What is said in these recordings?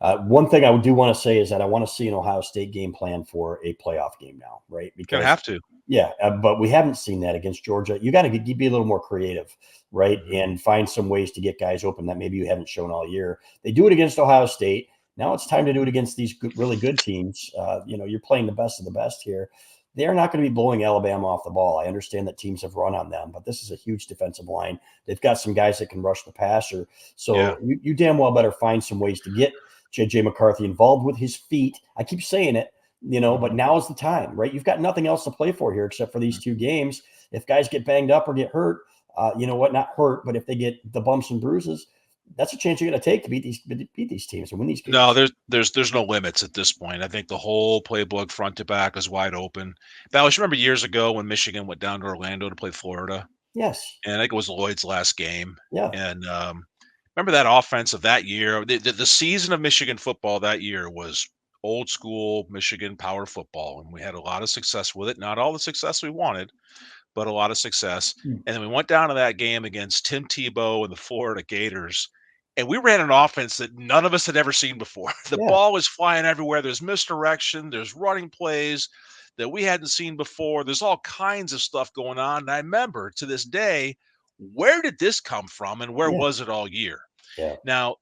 One thing I do want to say is that I want to see an Ohio State game plan for a playoff game now, right? Gonna Because have to. yeah, but we haven't seen that against Georgia. You got to be a little more creative, right? And find some ways to get guys open that maybe you haven't shown all year. They do it against Ohio State. Now it's time to do it against these really good teams. You're playing the best of the best here. They're not going to be blowing Alabama off the ball. I understand that teams have run on them, but this is a huge defensive line. They've got some guys that can rush the passer. So you damn well better find some ways to get J.J. McCarthy involved with his feet. I keep saying it, but now is the time, right? You've got nothing else to play for here except for these two games. If guys get banged up or get hurt, not hurt, but if they get the bumps and bruises, that's a chance you're going to take to beat these teams and win these games. No, there's no limits at this point. I think the whole playbook front to back is wide open. Balas, remember years ago when Michigan went down to Orlando to play Florida? Yes. And I think it was Lloyd's last game. Yeah. And remember that offense of that year? The season of Michigan football that year was old school Michigan power football, and we had a lot of success with it. Not all the success we wanted, but a lot of success. And then we went down to that game against Tim Tebow and the Florida Gators, and we ran an offense that none of us had ever seen before. The ball was flying everywhere. There's misdirection. There's running plays that we hadn't seen before. There's all kinds of stuff going on. And I remember to this day, where did this come from and where was it all year? Yeah. Now,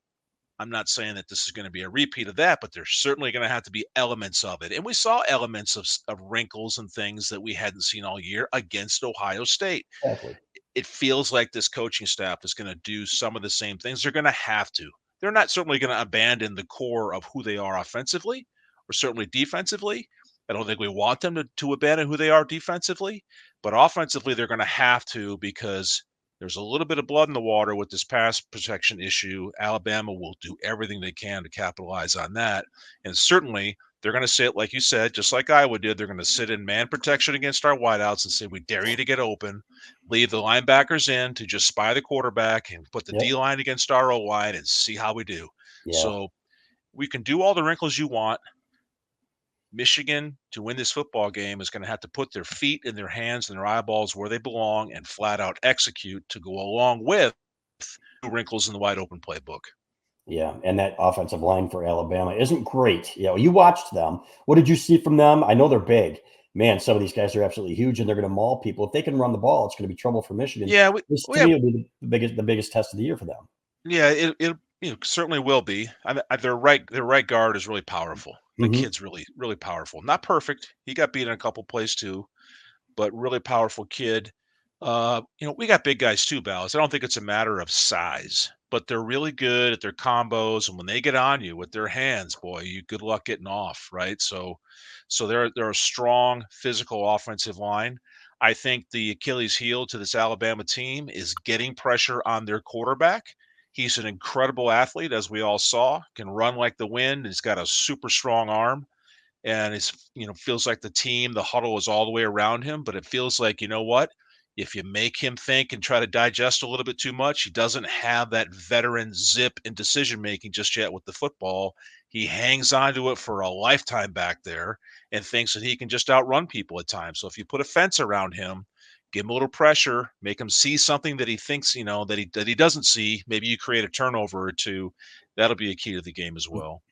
I'm not saying that this is going to be a repeat of that, but there's certainly going to have to be elements of it. And we saw elements of wrinkles and things that we hadn't seen all year against Ohio State. Exactly. It feels like this coaching staff is going to do some of the same things. They're going to have to. They're not certainly going to abandon the core of who they are offensively or certainly defensively. I don't think we want them to abandon who they are defensively, but offensively, they're going to have to because there's a little bit of blood in the water with this pass protection issue. Alabama will do everything they can to capitalize on that. And certainly, they're going to sit, like you said, just like Iowa did. They're going to sit in man protection against our wideouts and say, we dare you to get open. Leave the linebackers in to just spy the quarterback and put the D-line against our O-line and see how we do. Yeah. So we can do all the wrinkles you want. Michigan, to win this football game, is going to have to put their feet in their hands and their eyeballs where they belong and flat out execute to go along with wrinkles in the wide open playbook. Yeah, and that offensive line for Alabama isn't great. You watched them. What did you see from them? I know they're big. Man, some of these guys are absolutely huge, and they're going to maul people. If they can run the ball, it's going to be trouble for Michigan. Yeah, this to me will be the biggest test of the year for them. Yeah, it certainly will be. Their right guard is really powerful. The kid's really, really powerful. Not perfect. He got beat in a couple plays too, but really powerful kid. We got big guys too, Balas. I don't think it's a matter of size, but they're really good at their combos. And when they get on you with their hands, boy, good luck getting off, right? So they're a strong physical offensive line. I think the Achilles heel to this Alabama team is getting pressure on their quarterback. He's an incredible athlete, as we all saw, can run like the wind. He's got a super strong arm. And it's, feels like the huddle is all the way around him. But it feels like, you know what? If you make him think and try to digest a little bit too much, he doesn't have that veteran zip in decision-making just yet with the football. He hangs on to it for a lifetime back there and thinks that he can just outrun people at times. So if you put a fence around him, give him a little pressure, make him see something that he thinks, that he doesn't see, maybe you create a turnover or two. That'll be a key to the game as well.